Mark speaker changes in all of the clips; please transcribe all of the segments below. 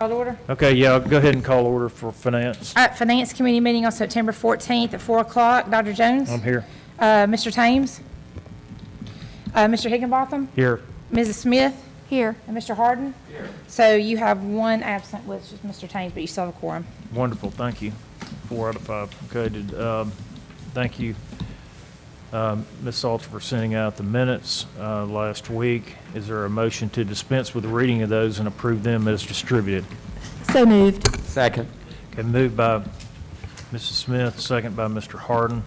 Speaker 1: Call to order.
Speaker 2: Okay, yeah, go ahead and call order for finance.
Speaker 1: All right, Finance Committee meeting on September 14th at 4 o'clock. Dr. Jones?
Speaker 2: I'm here.
Speaker 1: Mr. Thames? Mr. Higginbotham?
Speaker 2: Here.
Speaker 1: Mrs. Smith?
Speaker 3: Here.
Speaker 1: And Mr. Harden? Here. So you have one absent, which is Mr. Thames, but you still have a quorum.
Speaker 2: Wonderful, thank you. 4 out of 5. Okay, thank you, Ms. Salter, for sending out the minutes last week. Is there a motion to dispense with the reading of those and approve them as distributed?
Speaker 3: So moved.
Speaker 4: Second.
Speaker 2: Okay, moved by Mrs. Smith, second by Mr. Harden.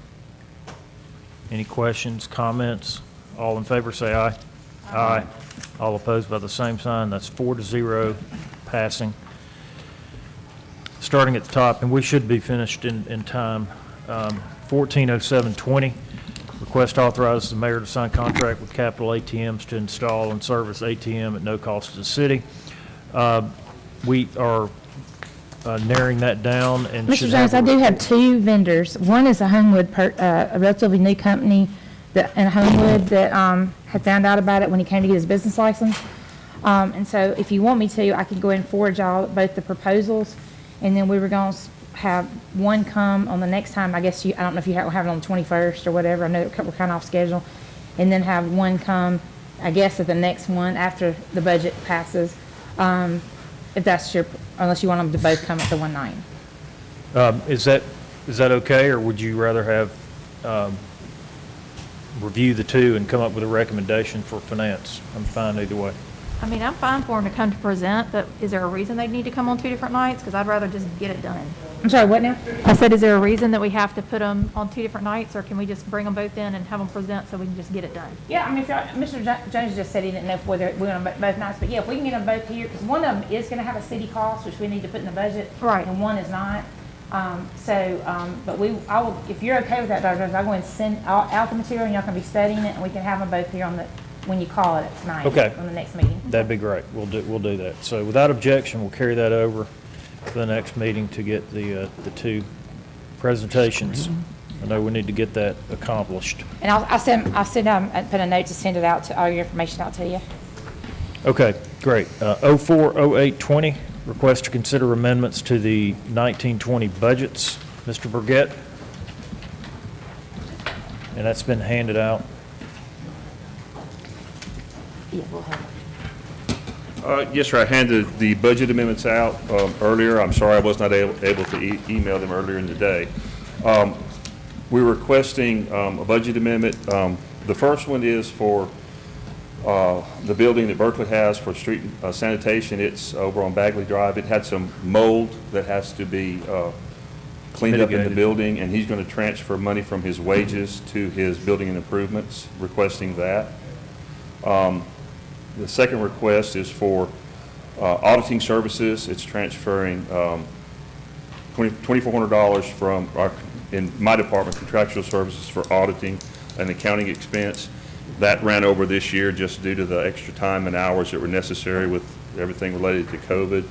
Speaker 2: Any questions, comments? All in favor say aye. Aye. All opposed by the same sign. That's 4-0 passing. Starting at the top, and we should be finished in time. 140720, request authorizes the mayor to sign contract with Capital ATMs to install and service ATM at no cost to the city. We are narrowing that down and
Speaker 1: Mr.
Speaker 2: should
Speaker 1: Jones, I
Speaker 2: have
Speaker 1: do have two vendors. One is a Homewood, a relatively new company in Homewood that had found out about it when he came to get his business license. And so if you want me to, I could go ahead and forward y'all both the proposals, and then we were going to have one come on the next time. I guess I don't know if you have it on the 21st or whatever. I know we're kind of off schedule. And then have one come, I guess, at the next one after the budget passes. If that's unless you want them to both come at the one night.
Speaker 2: Is that okay, or would you rather have review the two and come up with a recommendation for finance? I'm fine either way.
Speaker 3: I mean, I'm fine for them to come to present, but is there a reason they need to come on 2 different nights? Because I'd rather just get it done.
Speaker 1: I'm sorry, what now?
Speaker 3: I said, is there a reason that we have to put them on 2 different nights, or can we just bring them both in and have them present so we can just get it done?
Speaker 1: Yeah, I mean, Mr. Jones just said he didn't know whether we're going to both nights, but yeah, if we can get them both here, because one of them is going to have a city cost, which we need to put in the budget.
Speaker 3: Right.
Speaker 1: And one is not. But I will, if you're okay with that, Dr. Jones, I'll go ahead and send out the material, and y'all can be studying it, and we can have them both here when you call it tonight.
Speaker 2: Okay.
Speaker 1: On the next meeting.
Speaker 2: That'd be great. We'll do that. So without objection, we'll carry that over to the next meeting to get the two presentations. I know we need to get that accomplished.
Speaker 1: And I'll put a note to send it out to all your information out to you.
Speaker 2: Okay, great. 040820, request to consider amendments to the 1920 budgets. Mr. Burgett? And that's been handed out.
Speaker 1: Yeah, we'll have it.
Speaker 5: Yes, sir. I handed the budget amendments out earlier. I'm sorry I was not able to email them earlier in the day. We're requesting a budget amendment. The first one is for the building that Berkeley has for street sanitation. It's over on Bagley Drive. It had some mold that has to be cleaned up in the building, and he's going to transfer money from his wages to his building and improvements, requesting that. The second request is for auditing services. It's transferring $2,400 from in my department, contractual services for auditing and accounting expense. That ran over this year just due to the extra time and hours that were necessary with everything related to COVID.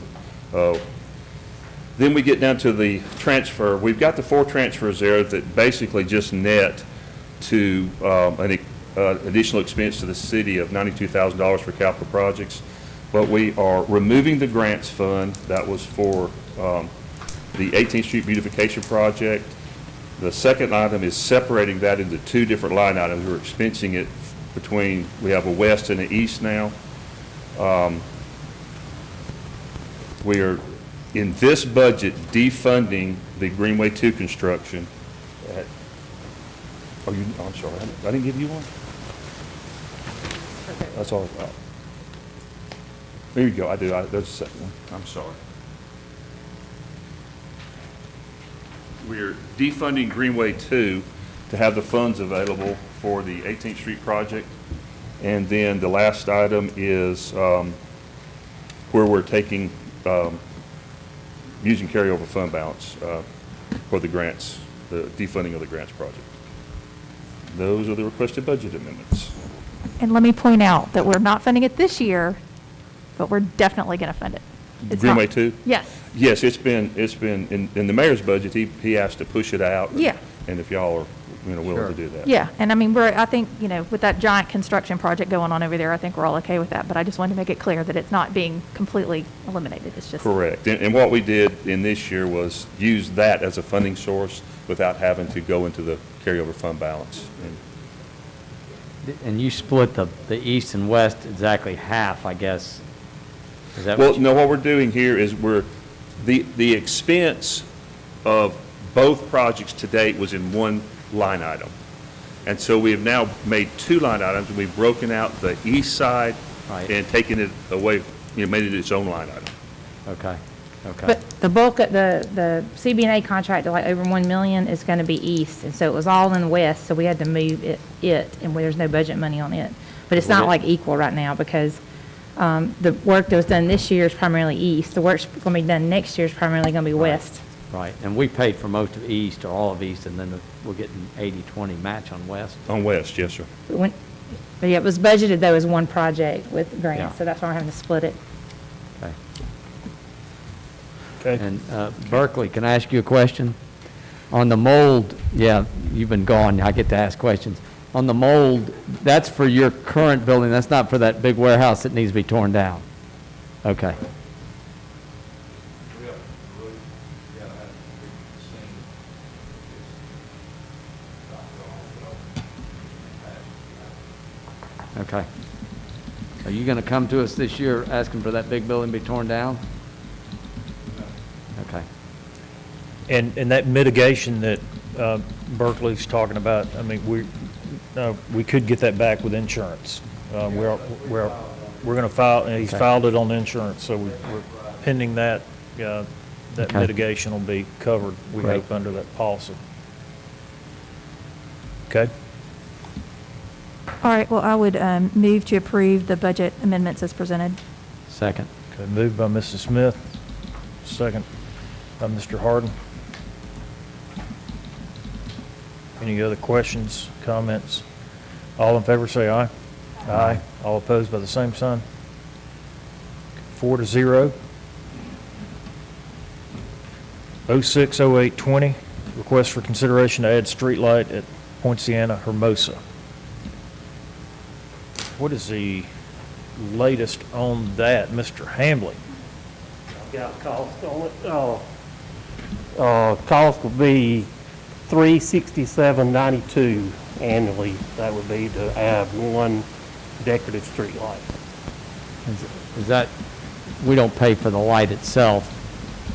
Speaker 5: Then we get down to the transfer. We've got the 4 transfers there that basically just net to an additional expense to the city of $92,000 for capital projects. But we are removing the grants fund that was for the 18th Street beautification project. The second item is separating that into 2 different line items. We're expensing it between, we have a west and an east now. We are, in this budget, defunding the Greenway 2 construction. I'm sorry, I didn't give you one? That's all. There you go, I do, there's a second one, I'm sorry. We're defunding Greenway 2 to have the funds available for the 18th Street project. And then the last item is where we're taking, using carryover fund balance for the grants, the defunding of the grants project. Those are the requested budget amendments.
Speaker 3: And let me point out that we're not funding it this year, but we're definitely going to fund it. It's
Speaker 5: Greenway
Speaker 3: not-
Speaker 5: 2?
Speaker 3: Yes.
Speaker 5: Yes, it's been in the mayor's budget, he asked to push it out.
Speaker 3: Yeah.
Speaker 5: And if y'all are willing to do that.
Speaker 3: Yeah, and I mean, I think, with that giant construction project going on over there, I think we're all okay with that. But I just wanted to make it clear that it's not being completely eliminated. It's just.
Speaker 5: Correct. And what we did in this year was use that as a funding source without having to go into the carryover fund balance.
Speaker 4: And you split the east and west exactly half, I guess. Is that
Speaker 5: Well,
Speaker 4: what you?
Speaker 5: no, what we're doing here is the expense of both projects to date was in one line item. And so we have now made two line items, and we've broken out the east side
Speaker 4: Right.
Speaker 5: and taken it away, made it its own line item.
Speaker 4: Okay, okay.
Speaker 1: But the bulk of the CB&A contract, like over 1 million, is going to be east, and so it was all in the west, so we had to move it, and there's no budget money on it. But it's not like equal right now, because the work that was done this year is primarily east. The work's going to be done next year is primarily going to be west.
Speaker 4: Right, and we paid for most of east or all of east, and then we're getting 80-20 match on west.
Speaker 5: On west, yes, sir.
Speaker 1: But yeah, it was budgeted though as one project with
Speaker 4: Yeah.
Speaker 1: grants, so that's why I'm having to split it.
Speaker 4: Okay.
Speaker 2: Okay.
Speaker 4: And Berkeley, can I ask you a question? On the mold, yeah, you've been gone, I get to ask questions. On the mold, that's for your current building, that's not for that big warehouse that needs to be torn down? Okay. Okay. Are you going to come to us this year asking for that big building to be torn down? Okay.
Speaker 2: And that mitigation that Berkeley's talking about, I mean, we could get that back with insurance. We're going to file, and he's
Speaker 4: Okay.
Speaker 2: filed it on insurance, so we're pending that. That
Speaker 4: Okay.
Speaker 2: mitigation will be covered, we
Speaker 4: Great.
Speaker 2: hope, under that policy. Okay?
Speaker 3: All right, well, I would move to approve the budget amendments as presented.
Speaker 4: Second.
Speaker 2: Okay, moved by Mrs. Smith, second by Mr. Harden. Any other questions, comments? All in favor, say aye. Aye. All opposed by the same sign? 4-0. 060820, request for consideration to add streetlight at Poinciana Hermosa. What is the latest on that, Mr. Hambley?
Speaker 6: Got a cost on it. Cost will be $367.92 annually. That would be to add one decorative street light.
Speaker 4: Is that, we don't pay for the light itself,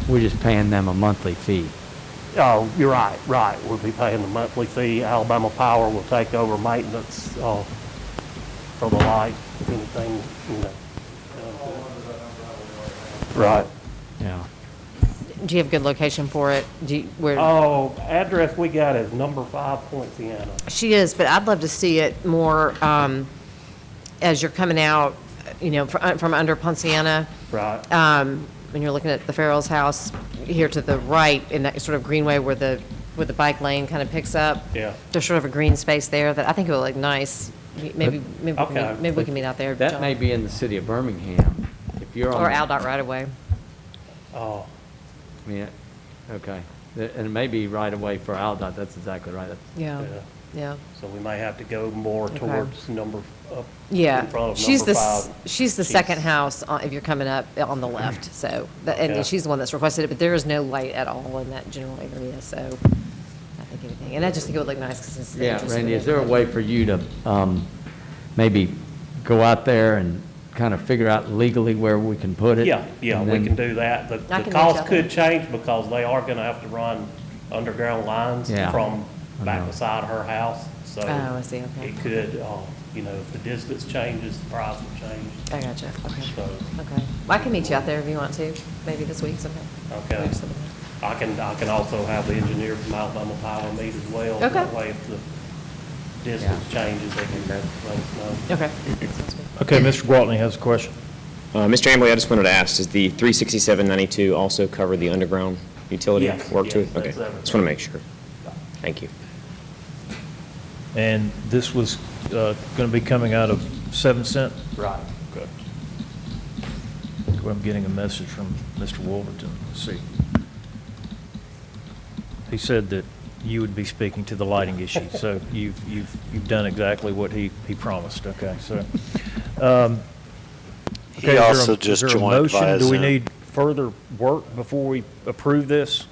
Speaker 4: we're just paying them a monthly fee?
Speaker 6: Oh, you're right. We'll be paying the monthly fee. Alabama Power will take over maintenance for the light, anything, Right.
Speaker 4: Yeah.
Speaker 7: Do you have a good location for it?
Speaker 6: Address we got is number 5 Poinciana.
Speaker 7: She is, but I'd love to see it more as you're coming out, from under Poinciana.
Speaker 6: Right.
Speaker 7: When you're looking at the Farrell's house here to the right in that sort of greenway where the bike lane kind of picks up.
Speaker 6: Yeah.
Speaker 7: There's sort of a green space there that I think it will look nice. Maybe
Speaker 6: Okay.
Speaker 7: we can meet out there.
Speaker 4: That
Speaker 7: John.
Speaker 4: may be in the city of Birmingham. If you're on.
Speaker 7: Or
Speaker 4: the-
Speaker 7: Aldott right away.
Speaker 6: Oh,
Speaker 4: I mean, okay. And it may be right away for Aldott, that's exactly right.
Speaker 7: Yeah.
Speaker 6: yeah.
Speaker 7: Yeah.
Speaker 6: So we may have to go more
Speaker 7: Okay.
Speaker 6: towards number, up
Speaker 7: Yeah,
Speaker 6: in front of
Speaker 7: she's
Speaker 6: number
Speaker 7: the
Speaker 6: 5.
Speaker 7: she's the second house if you're coming up on the left. So, and
Speaker 6: Okay.
Speaker 7: she's the one that's requested it, but there is no light at all in that general area. So, I think anything, and I just think it would look nice because it's the
Speaker 4: Yeah,
Speaker 7: interest of
Speaker 4: Randy,
Speaker 7: the
Speaker 4: is there a
Speaker 7: neighborhood.
Speaker 4: way for you to maybe go out there and kind of figure out legally where we can put it?
Speaker 6: Yeah,
Speaker 4: And
Speaker 6: we
Speaker 4: then-
Speaker 6: can do that.
Speaker 7: I
Speaker 6: The
Speaker 7: can reach
Speaker 6: cost
Speaker 7: out
Speaker 6: could
Speaker 7: there.
Speaker 6: change because they are gonna have to run underground lines
Speaker 4: Yeah,
Speaker 6: from
Speaker 4: I
Speaker 6: back
Speaker 4: know.
Speaker 6: beside her house. So
Speaker 7: Oh, I see, okay.
Speaker 6: it could, if the distance changes, the price will change.
Speaker 7: I gotcha. Okay.
Speaker 6: So,
Speaker 7: Okay. Well, I can meet you out there if you want to, maybe this week sometime.
Speaker 6: okay.
Speaker 7: Or something.
Speaker 6: I can also have the engineer from Alabama Power meet as well.
Speaker 7: Okay.
Speaker 6: That way if the distance changes, they can let us know.
Speaker 7: Okay. Sounds good.
Speaker 2: Okay, Mr. Gwaltney has a question.
Speaker 8: Mr. Ambley, I just wanted to ask, does the 36792 also cover the underground utility
Speaker 6: Yes,
Speaker 8: work to it?
Speaker 6: yes,
Speaker 8: Okay,
Speaker 6: that's everything.
Speaker 8: just want to make sure. Thank you.
Speaker 2: And this was going to be coming out of 7 Cent?
Speaker 6: Right.
Speaker 2: Okay. I'm getting a message from Mr. Wolverton. Let's see. He said that you would be speaking to the lighting issue. So you've done exactly what he promised, okay, so. okay, is there a-
Speaker 9: also
Speaker 2: is
Speaker 9: just
Speaker 2: there a
Speaker 9: joined
Speaker 2: motion?
Speaker 9: via
Speaker 2: Do we
Speaker 9: Zoom.
Speaker 2: need further work before we approve this?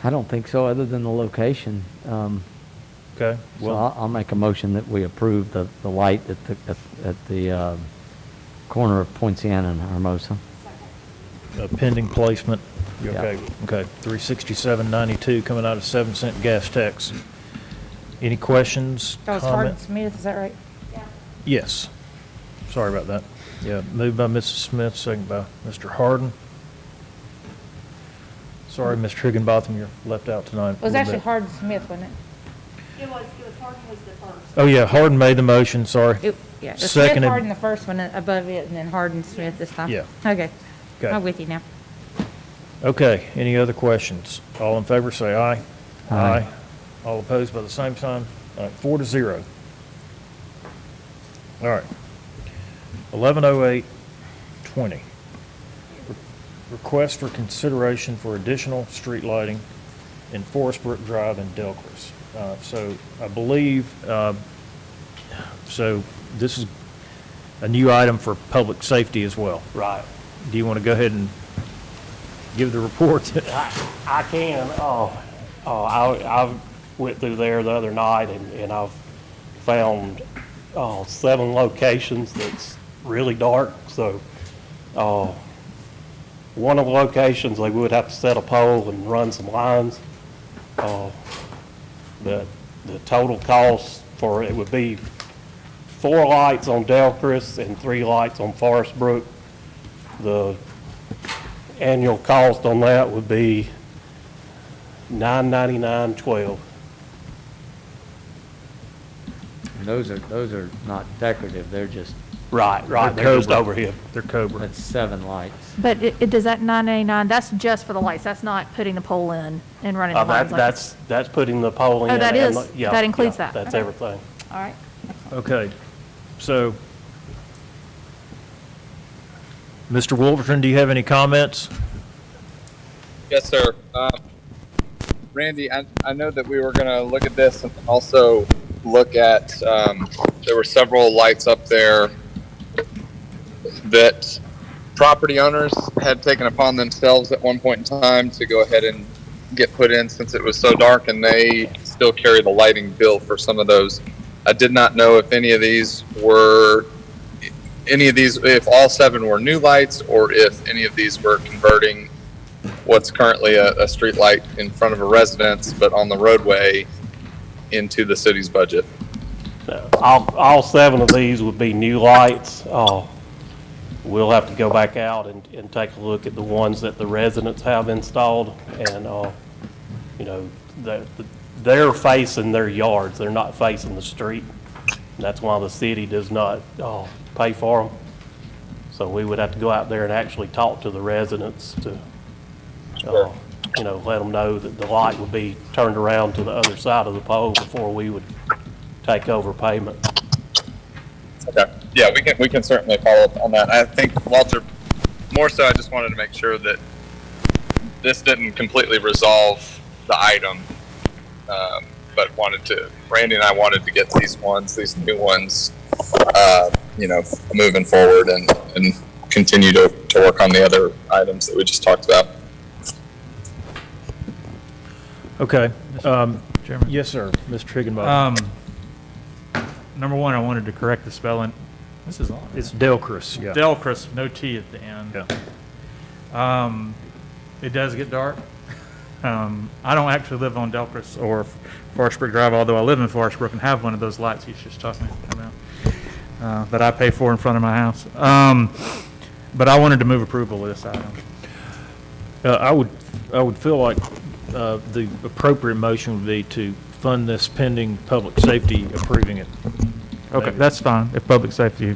Speaker 4: I don't think so, other than the location.
Speaker 2: Okay,
Speaker 4: So
Speaker 2: well,
Speaker 4: I'll make a motion that we approve the light at the corner of Poinciana and Hermosa.
Speaker 2: pending placement. You
Speaker 4: Yeah.
Speaker 2: Okay, okay, 367.92 coming out of 7-cent gas tax. Any questions?
Speaker 1: That was Hardin
Speaker 2: comments?
Speaker 1: Smith, is that right?
Speaker 2: Yes. Sorry about that. Yeah, moved by Mrs. Smith, second by Mr. Harden. Sorry, Mr. Higginbotham, you're left out tonight.
Speaker 1: It was actually Hardin Smith, wasn't it?
Speaker 10: It was Hardin was the first.
Speaker 2: Oh, yeah, Harden made the motion, sorry.
Speaker 1: Yeah, it was Smith
Speaker 2: Seconded.
Speaker 1: Hardin the first one above it, and then Hardin Smith this time.
Speaker 2: Yeah.
Speaker 1: Okay.
Speaker 2: Okay.
Speaker 1: I'm with you now.
Speaker 2: Okay, any other questions? All in favor, say aye.
Speaker 4: Aye.
Speaker 2: All opposed by the same sign? All right, 4-0. All right. 110820. Request for consideration for additional street lighting in Forest Brook Drive and Delcris. So I believe, so this is a new item for public safety as well.
Speaker 6: Right.
Speaker 2: Do you want to go ahead and give the report?
Speaker 6: I can. I went through there the other night and I've found 7 locations that's really dark. So one of the locations, they would have to set a pole and run some lines. The total cost for it would be 4 lights on Delcris and 3 lights on Forest Brook. The annual cost on that would be $999.12.
Speaker 4: Those are not decorative, they're just,
Speaker 6: Right,
Speaker 2: They're
Speaker 6: they're just
Speaker 2: Cobra.
Speaker 6: overhead.
Speaker 2: They're Cobra.
Speaker 4: that's 7 lights.
Speaker 3: But does that 989, that's just for the lights, that's not putting the pole in and running the lines? like it's-
Speaker 6: That's putting the pole in.
Speaker 3: Oh, that
Speaker 6: and
Speaker 3: is?
Speaker 6: the- yeah,
Speaker 3: That includes
Speaker 6: yeah,
Speaker 3: that?
Speaker 6: That's
Speaker 3: Okay.
Speaker 6: everything.
Speaker 3: All right.
Speaker 2: Okay, so, Mr. Wolverton, do you have any comments?
Speaker 11: Yes, sir. Randy, I know that we were going to look at this and also look at, there were several lights up there that property owners had taken upon themselves at one point in time to go ahead and get put in since it was so dark, and they still carry the lighting bill for some of those. I did not know if any of these, if all 7 were new lights or if any of these were converting what's currently a street light in front of a residence, but on the roadway into the city's budget.
Speaker 6: All 7 of these would be new lights. We'll have to go back out and take a look at the ones that the residents have installed. And, they're facing their yards. They're not facing the street. And that's why the city does not pay for them. So we would have to go out there and actually talk to the residents to, let them know that the light would be turned around to the other side of the pole before we would take over payment.
Speaker 11: Okay. Yeah, we can certainly follow up on that. I think, Walter, more so I just wanted to make sure that this didn't completely resolve the item, but Randy and I wanted to get these new ones, moving forward and continue to work on the other items that we just talked about.
Speaker 2: Okay,
Speaker 12: Chairman.
Speaker 2: yes, sir, Mr. Higginbotham.
Speaker 12: Number one, I wanted to correct the spelling. This is on.
Speaker 2: It's Delcris, yeah.
Speaker 12: Delcris, no T at the end.
Speaker 2: Yeah.
Speaker 12: It does get dark. I don't actually live on Delcris or Forest Brook Drive, although I live in Forest Brook and have one of those lights he's just talking about that I pay for in front of my house. But I wanted to move approval of this item.
Speaker 2: I would feel like the appropriate motion would be to fund this pending public safety approving it.
Speaker 12: Okay,
Speaker 2: Maybe.
Speaker 12: that's fine, if public safety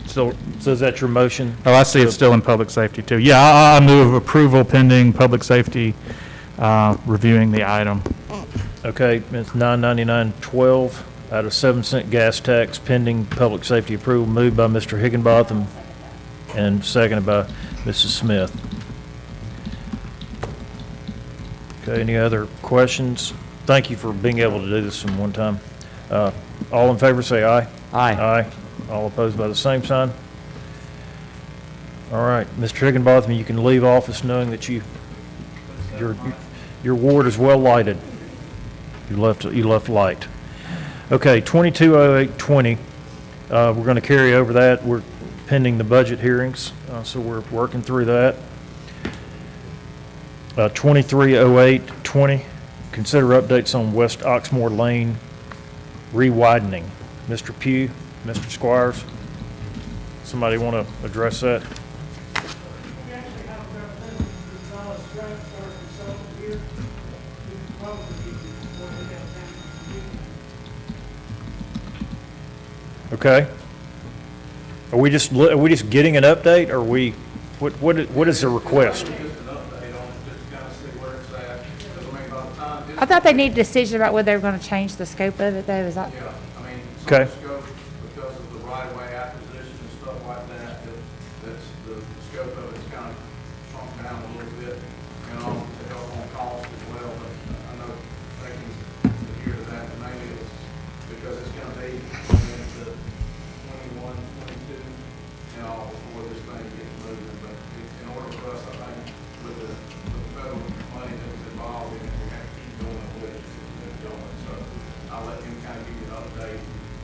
Speaker 12: still,
Speaker 2: So is that your motion?
Speaker 12: oh, I see it's still in public safety too. Yeah, I move approval pending public safety reviewing the item.
Speaker 2: Okay, it's $9.99.12 out of 7-cent gas tax pending public safety approval, moved by Mr. Higginbotham and seconded by Mrs. Smith. Okay, any other questions? Thank you for being able to do this in one time. All in favor, say aye.
Speaker 4: Aye.
Speaker 2: Aye. All opposed by the same sign. All right, Mr. Higginbotham, you can leave office knowing that your ward is well lighted. You left light. Okay, 220820, we're going to carry over that. We're pending the budget hearings, so we're working through that. 230820, consider updates on West Oxmoor Lane re-widening. Mr. Pugh, Mr. Squires, somebody want to address that?
Speaker 9: We actually have a representative from Gonzales Strength, our consultant here, who probably needs to more in-depth
Speaker 2: Okay. Are we just getting an update, or what is the request?
Speaker 1: I thought they needed a decision about whether they were going to change the scope of it, though. Is that?
Speaker 9: Yeah, I mean,
Speaker 2: Okay.
Speaker 9: some scope, because of the right-of-way acquisition and stuff like that, that's the scope of it's kind of shrunk down a little bit, and all to help on cost as well, but I know they can adhere to that, and mainly it's because it's going to be into 21, 22, and all before this thing gets moving, but in order for us, I think, with the federal money that was involved in it, we have to keep going with it. So I'll let him kind of give you an update,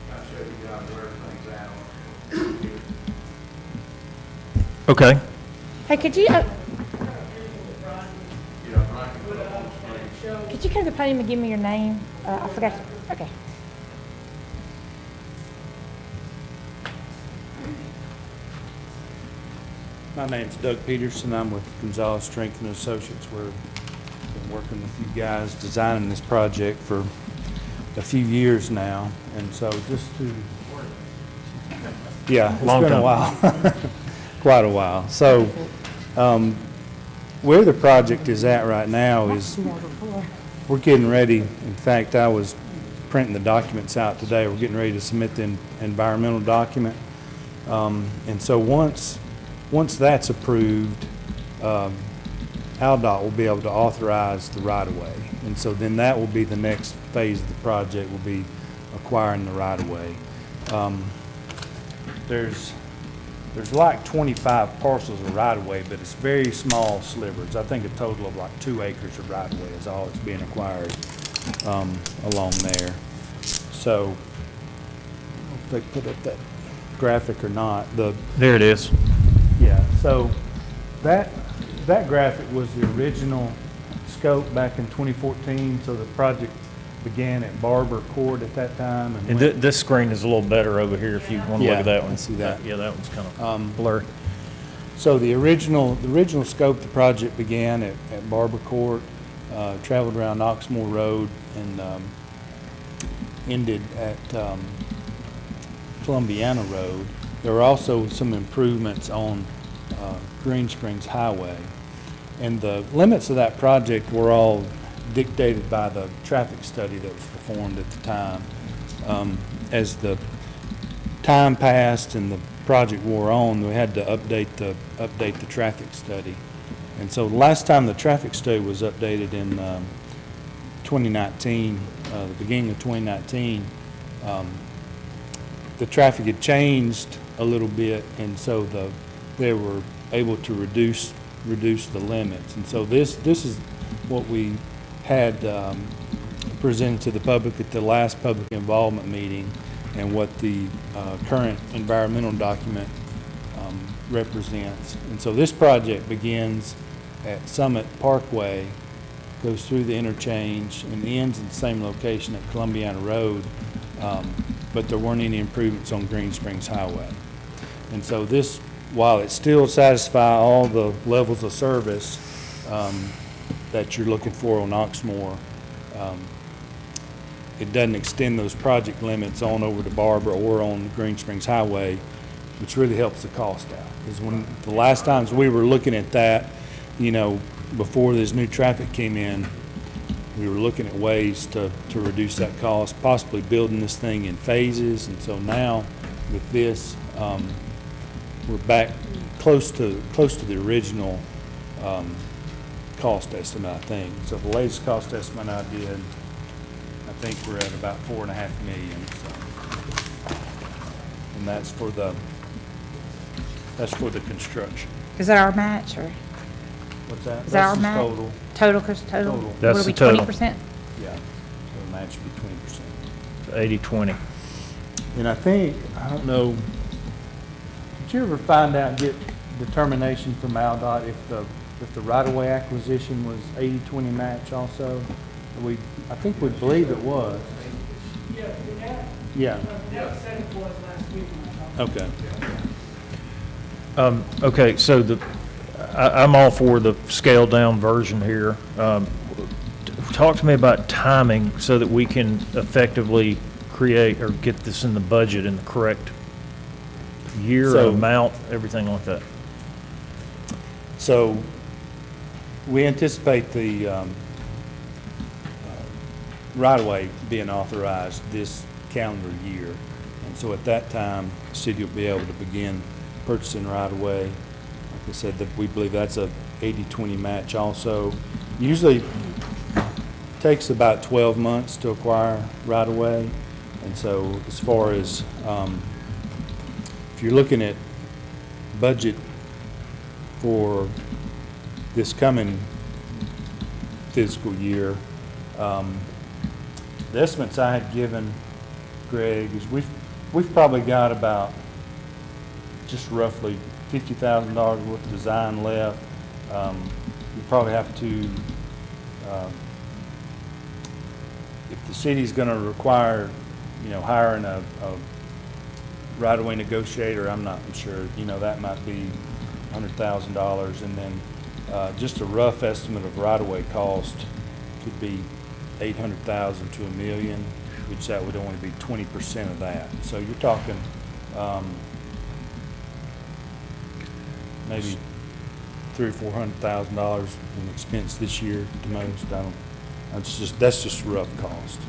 Speaker 9: kind of show you guys where everything's at on it.
Speaker 2: Okay.
Speaker 1: Hey, could you
Speaker 9: Yeah, Brian can put it on the screen.
Speaker 1: could you come to the podium and give me your name? I forgot. Okay.
Speaker 13: My name's Doug Peterson. I'm with Gonzales Strength and Associates. We've been working with you guys designing this project for a few years now. And so just to, yeah, it's
Speaker 2: Long
Speaker 13: been
Speaker 2: time.
Speaker 13: a while, quite a while. So where the project is at right now is we're getting ready. In fact, I was printing the documents out today. We're getting ready to submit the environmental document. And so once that's approved, AlDOT will be able to authorize the right-of-way. And so then that will be the next phase of the project, will be acquiring the right-of-way. There's like 25 parcels of right-of-way, but it's very small slivers. I think a total of like 2 acres of right-of-way is all that's being acquired along there. So, I don't know if they put up that graphic or not.
Speaker 2: There it is.
Speaker 13: Yeah, so that graphic was the original scope back in 2014, so the project began at Barber Court at that time.
Speaker 2: And this screen is a little better over here if you want to look at that one.
Speaker 13: I see that.
Speaker 2: Yeah, that one's kind of blurry.
Speaker 13: So the original scope of the project began at Barber Court, traveled around Oxmoor Road, and ended at Columbiana Road. There were also some improvements on Green Springs Highway. And the limits of that project were all dictated by the traffic study that was performed at the time. As the time passed and the project wore on, we had to update the traffic study. And so the last time the traffic study was updated in 2019, the beginning of 2019, the traffic had changed a little bit, and so they were able to reduce the limits. And so this is what we had presented to the public at the last public involvement meeting, and what the current environmental document represents. And so this project begins at Summit Parkway, goes through the interchange, and ends in the same location at Columbiana Road, but there weren't any improvements on Green Springs Highway. And so this, while it still satisfies all the levels of service that you're looking for on Oxmoor, it doesn't extend those project limits on over to Barber or on Green Springs Highway, which really helps the cost out. Because when the last times we were looking at that, you know, before this new traffic came in, we were looking at ways to reduce that cost, possibly building this thing in phases. And so now with this, we're back close to the original cost estimate, I think. So the latest cost estimate I did, I think we're at about 4.5 million, so. And that's for the construction.
Speaker 1: Is that our match, or
Speaker 13: What's that?
Speaker 1: is that our
Speaker 13: That's
Speaker 1: match?
Speaker 13: just total.
Speaker 1: Total, Chris, total?
Speaker 13: Total.
Speaker 1: What
Speaker 2: That's
Speaker 1: are
Speaker 2: the
Speaker 1: we,
Speaker 2: total.
Speaker 1: 20%?
Speaker 13: Yeah, so the match would be 20%.
Speaker 2: 80/20.
Speaker 13: And I think, I don't know, did you ever find out, get determination from AlDOT if the right-of-way acquisition was 80/20 match also? I think we believe it was. Yeah. Okay.
Speaker 2: Okay, so I'm all for the scaled-down version here. Talk to me about timing so that we can effectively create or get this in the budget in the correct year,
Speaker 13: So-
Speaker 2: amount, everything like that.
Speaker 13: So we anticipate the right-of-way being authorized this calendar year. And so at that time, the city will be able to begin purchasing right-of-way. Like I said, that we believe that's a 80/20 match also. Usually takes about 12 months to acquire right-of-way. And so as far as, if you're looking at budget for this coming fiscal year, the estimates I had given Greg is we've probably got about just roughly $50,000 worth of design left. We probably have to, if the city's going to require, hiring a right-of-way negotiator, I'm sure, that might be $100,000. And then just a rough estimate of right-of-way cost could be $800,000 to $1 million, which that would only be 20% of that. So you're talking maybe $300,000 or $400,000 in expense this year at the most. That's just rough cost.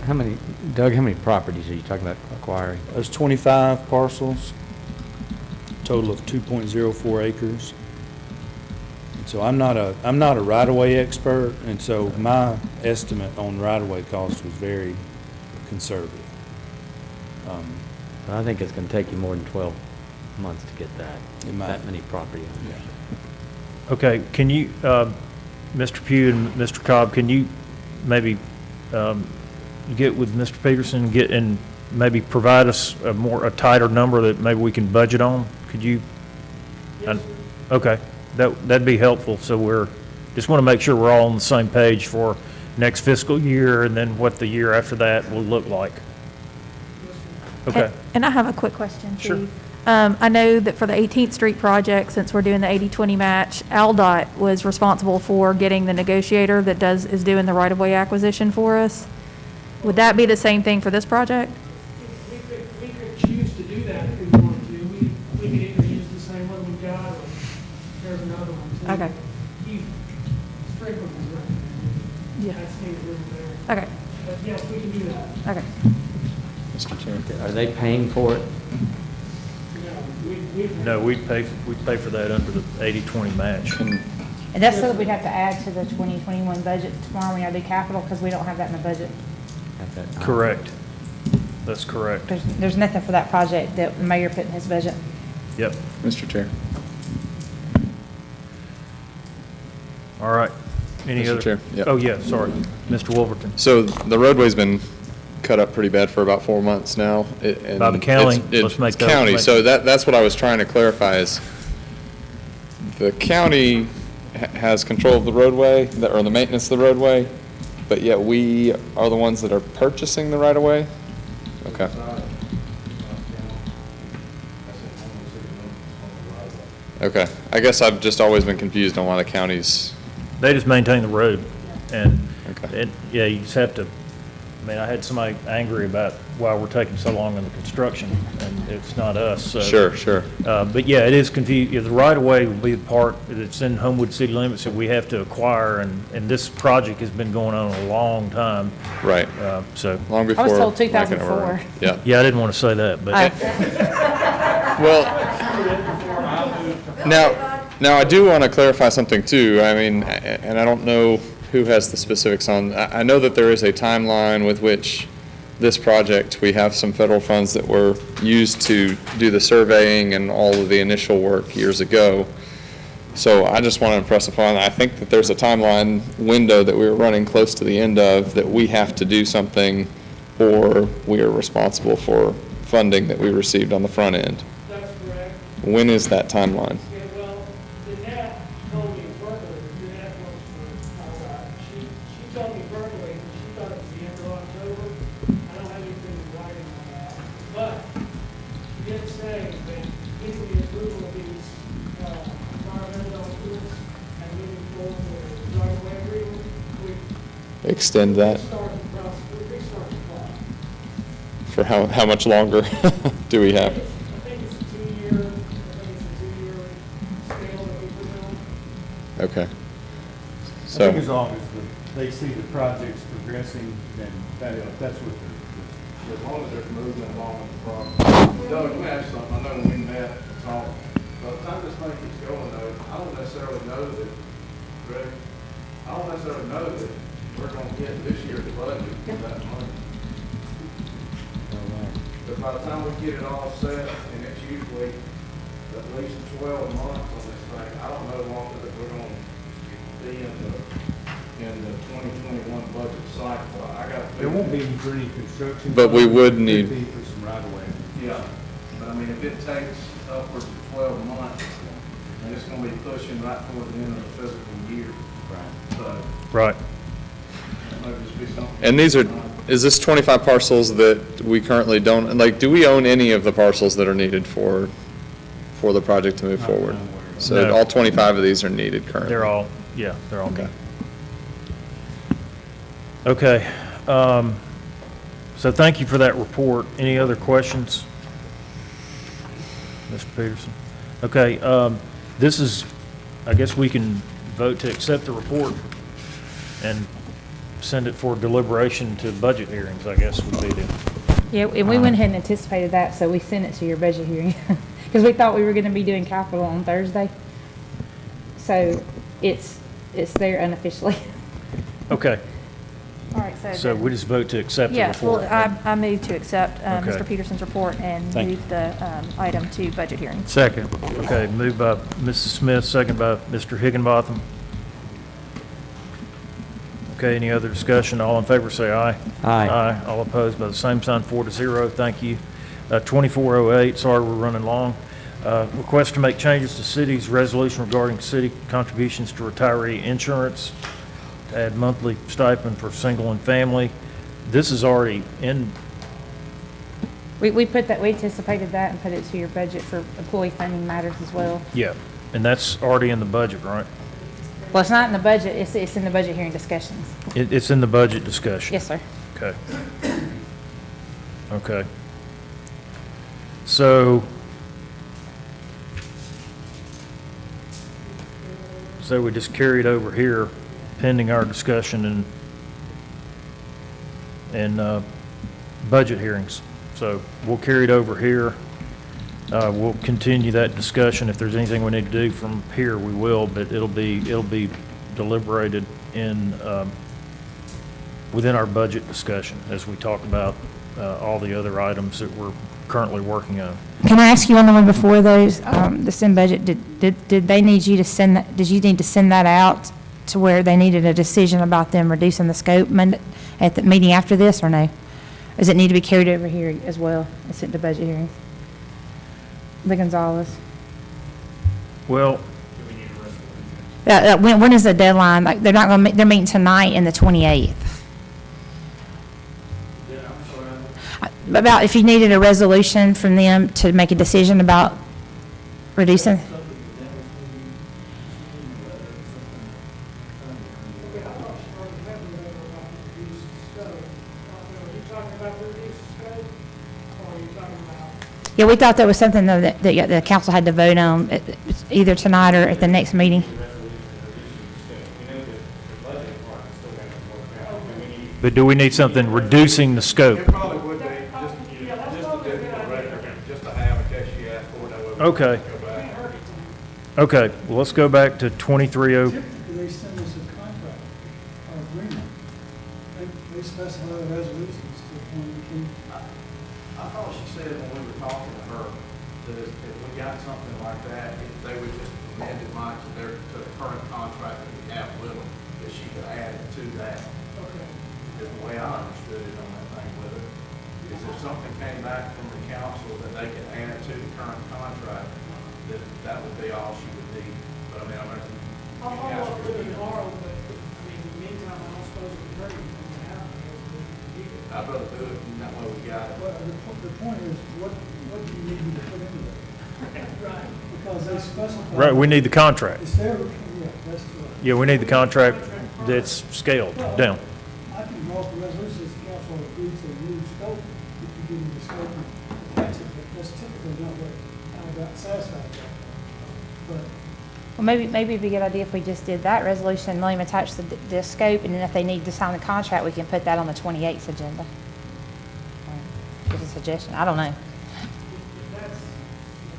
Speaker 4: How many, Doug, how many properties are you talking about acquiring?
Speaker 13: There's 25 parcels, total of 2.04 acres. And so I'm not a right-of-way expert, and so my estimate on right-of-way cost was very conservative.
Speaker 4: But I think it's going to take you more than 12 months to get that,
Speaker 13: It might.
Speaker 4: that many property owners.
Speaker 13: Yeah.
Speaker 2: Okay, can you, Mr. Pugh and Mr. Cobb, can you maybe get with Mr. Peterson, and maybe provide us a tighter number that maybe we can budget on? Could you? Okay, that'd be helpful, so just want to make sure we're all on the same page for next fiscal year and then what the year after that will look like. Okay.
Speaker 3: And I have a quick question,
Speaker 2: Sure.
Speaker 3: Steve. I know that for the 18th Street project, since we're doing the 80/20 match, AlDOT was responsible for getting the negotiator that is doing the right-of-way acquisition for us. Would that be the same thing for this project?
Speaker 14: We could choose to do that if we wanted to. We could either use the same one we've got, or there's another one. So
Speaker 3: Okay.
Speaker 14: Keith Strickland was recommended.
Speaker 3: Yeah.
Speaker 14: That's neither here nor there.
Speaker 3: Okay,
Speaker 14: But yes, we can do that.
Speaker 3: okay.
Speaker 8: Mr. Chair.
Speaker 4: Are they paying for it?
Speaker 2: No, we'd pay for that under the 80/20 match.
Speaker 1: And that's something we'd have to add to the 2021 budget tomorrow when I do capital, because we don't have that in the budget.
Speaker 4: At that time?
Speaker 2: Correct. That's correct.
Speaker 1: There's nothing for that project that the mayor put in his budget.
Speaker 2: Yep.
Speaker 8: Mr. Chair.
Speaker 2: All right. Any
Speaker 11: Mr.
Speaker 2: other?
Speaker 11: Chair, yep.
Speaker 2: Oh, yeah, sorry. Mr. Wolverton.
Speaker 11: So the roadway's been cut up pretty bad for about 4 months now.
Speaker 2: By the county? Let's make
Speaker 11: It's
Speaker 2: that-
Speaker 11: county, so that's what I was trying to clarify is the county has control of the roadway, or the maintenance of the roadway, but yet we are the ones that are purchasing the right-of-way? Okay. Okay. I guess I've just always been confused on why the county's,
Speaker 2: They just maintain the road, and,
Speaker 11: Okay.
Speaker 2: yeah, you just have to, I had somebody angry about why we're taking so long in the construction, and it's not us, so.
Speaker 11: sure.
Speaker 2: But yeah, it is confusing, the right-of-way will be the part that's in Homewood city limits that we have to acquire, and this project has been going on a long time,
Speaker 11: Right.
Speaker 2: so.
Speaker 11: Long before.
Speaker 1: told
Speaker 11: Mike and I were
Speaker 1: 2004.
Speaker 11: around. Yeah.
Speaker 2: Yeah, I didn't want to say that, but.
Speaker 11: Well, now, Now, I do want to clarify something too. I mean, and I don't know who has the specifics on, I know that there is a timeline with which this project, we have some federal funds that were used to do the surveying and all of the initial work years ago. So I just want to impress upon, I think that there's a timeline window that we were running close to the end of that we have to do something, or we are responsible for funding that we received on the front end.
Speaker 14: That's correct.
Speaker 11: When is that timeline?
Speaker 14: Yeah, well, Jeanette told me verbally, Jeanette works for, she told me verbally, that she thought it was the end of October. I don't have anything in writing on that. But she did say that given the approval of these, environmental documents and moving forward with the right-of-way agreement, we
Speaker 11: Extend that
Speaker 14: start the process, we restart the clock.
Speaker 11: for how much longer do we have?
Speaker 14: I think it's a two-year scale that we put on.
Speaker 11: Okay.
Speaker 13: I
Speaker 11: So,
Speaker 13: think as long as they see the projects progressing, then that's what
Speaker 9: As long as they're moving along with the problem. Doug, let me ask you something. I know when we met, talked, by the time this thing keeps going though, I don't necessarily know that, Greg, I don't necessarily know that we're gonna get this year's budget for that money. But by the time we get it all set, and it's usually at least 12 months on this thing, I don't know longer that we're gonna be in the 2021 budget cycle. I got.
Speaker 13: there won't be for any construction.
Speaker 11: But we would
Speaker 13: Could
Speaker 11: need-
Speaker 13: be for some right of way.
Speaker 9: Yeah, but I mean, if it takes upwards of 12 months, and it's gonna be pushing right toward the end of the fiscal year.
Speaker 13: Right.
Speaker 9: So,
Speaker 2: Right.
Speaker 9: that might just be something.
Speaker 11: and these are, is this 25 parcels that we currently don't, and like, do we own any of the parcels that are needed for the project to move forward? So
Speaker 2: No.
Speaker 11: all 25 of these are needed currently?
Speaker 2: They're all, yeah, they're all
Speaker 11: Okay.
Speaker 2: good. Okay, so thank you for that report. Any other questions? Mr. Peterson? Okay, this is, I guess we can vote to accept the report and send it for deliberation to budget hearings, I guess would be the,
Speaker 1: Yeah, and we went ahead and anticipated that, so we sent it to your budget hearing. Because we thought we were gonna be doing capital on Thursday. So it's there unofficially.
Speaker 2: okay.
Speaker 3: All right,
Speaker 2: So we just vote to accept the
Speaker 3: Yes, well,
Speaker 2: report.
Speaker 3: I move to accept
Speaker 2: Okay.
Speaker 3: Mr. Peterson's report and
Speaker 13: Thank you.
Speaker 3: move the item to budget hearing.
Speaker 12: Second.
Speaker 2: Okay, moved by Mrs. Smith, second by Mr. Higginbotham. Okay, any other discussion? All in favor, say aye.
Speaker 4: Aye.
Speaker 2: Aye. All opposed by the same sign, 4-0. Thank you. 2408, sorry we're running long. Request to make changes to city's resolution regarding city contributions to retiree insurance, to add monthly stipend for single and family. This is already in,
Speaker 1: We put that, we anticipated that and put it to your budget for employee funding matters as well.
Speaker 2: yeah, and that's already in the budget, right?
Speaker 1: Well, it's not in the budget, it's in the budget hearing discussions.
Speaker 2: It's in the budget discussion.
Speaker 1: Yes, sir.
Speaker 2: Okay. Okay. So we just carried over here pending our discussion and budget hearings. So we'll carry it over here. We'll continue that discussion. If there's anything we need to do from here, we will, but it'll be deliberated in, within our budget discussion as we talk about all the other items that we're currently working on.
Speaker 1: Can I ask you on the one before those, the SIM budget, did they need you to send that, did you need to send that out to where they needed a decision about them reducing the scope at the meeting after this, or no? Does it need to be carried over here as well, and sent to budget hearings? The Gonzalez.
Speaker 2: Well,
Speaker 1: When is the deadline? Like, they're not gonna, they're meeting tonight and the 28th. About if you needed a resolution from them to make a decision about reducing. Yeah, we thought that was something though that the council had to vote on either tonight or at the next meeting.
Speaker 2: but do we need something reducing the scope?
Speaker 9: It probably would be, just to do it for the record, just to have in case you ask for it. That way we
Speaker 2: Okay.
Speaker 9: can go back.
Speaker 2: Okay, well, let's go back to 23.
Speaker 14: Typically, they send us a contract or agreement. They specify the resolutions to when we can.
Speaker 9: I thought she said when we were talking to her, that if we got something like that, if they would just amend it mine to the current contract that we have with them, that she could add it to that.
Speaker 14: Okay.
Speaker 9: Is the way I understood it on that thing with it, is if something came back from the council that they could add to the current contract, that would be all she would need. But I mean, I'm going
Speaker 14: I'll follow up with her tomorrow, but, I mean, in the meantime, I don't suppose it's very,
Speaker 9: I'd rather do it, and that way we got it.
Speaker 14: Well, the point is, what do you need me to put into it? Right. Because they specify.
Speaker 2: Right, we need the contract.
Speaker 14: It's their, yeah, that's correct.
Speaker 2: Yeah, we need the contract that's scaled down.
Speaker 14: I can draw up a resolution, the council agrees to a new scope, if you give me the scope, and that's it, but that's typically not what I got satisfied with. But
Speaker 1: Well, maybe it'd be a good idea if we just did that resolution, let them attach the scope, and then if they need to sign the contract, we can put that on the 28th agenda. Just a suggestion, I don't know.
Speaker 14: if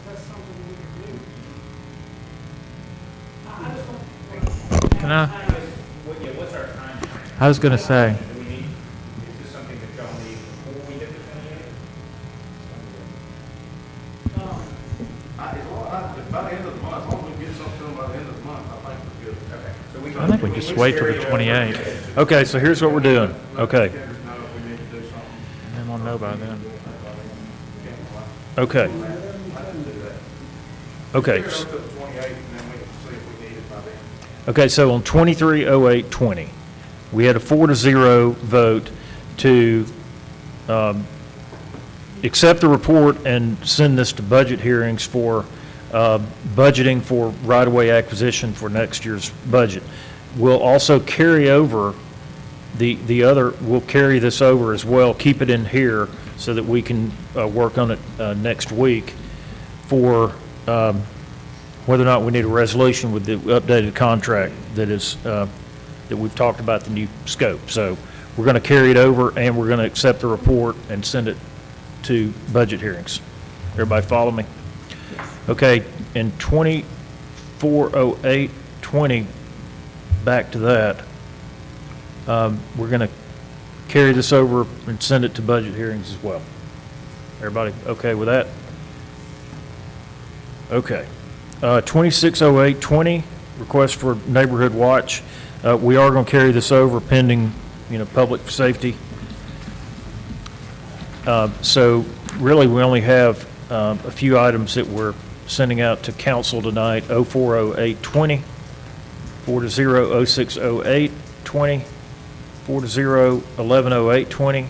Speaker 14: that's something we can do. I just want.
Speaker 12: Can I? I was going to say,
Speaker 9: By the end of the month, as long as we get something done by the end of the month, I think we're good. Okay. So we
Speaker 12: I think we just wait till the 28th,
Speaker 2: Okay, so here's what we're doing. Okay,
Speaker 9: know if we need to do something.
Speaker 12: and then we'll know by then.
Speaker 2: okay. Okay.
Speaker 9: Go to the 28th, and then we can see if we need it by then.
Speaker 2: Okay, so on 230820, we had a 4-0 vote to accept the report and send this to budget hearings for budgeting for right-of-way acquisition for next year's budget. We'll also carry over we'll carry this over as well, keep it in here so that we can work on it next week for whether or not we need a resolution with the updated contract that we've talked about, the new scope. So we're going to carry it over, and we're going to accept the report and send it to budget hearings. Everybody follow me? Okay, in 240820, back to that, we're going to carry this over and send it to budget hearings as well. Everybody okay with that? Okay. 260820, request for neighborhood watch. We are going to carry this over pending, public safety. So really, we only have a few items that we're sending out to council tonight: 040820, 4-0-060820, 4-0-110820,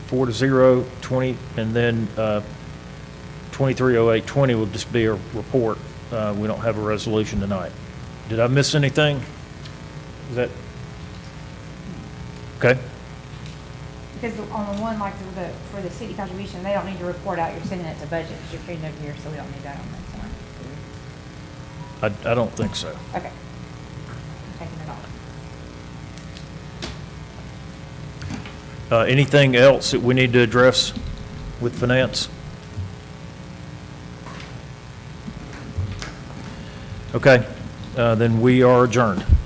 Speaker 2: 4-0-20, and then 230820 will just be a report. We don't have a resolution tonight. Did I miss anything? Is that okay?
Speaker 1: Because on the one, like for the city contribution, they don't need to report out, you're sending it to budget, because you're carrying it over here, so we don't need that on that tonight.
Speaker 2: I don't think so.
Speaker 1: Okay. I'm taking it off.
Speaker 2: Anything else that we need to address with finance? Okay, then we are adjourned.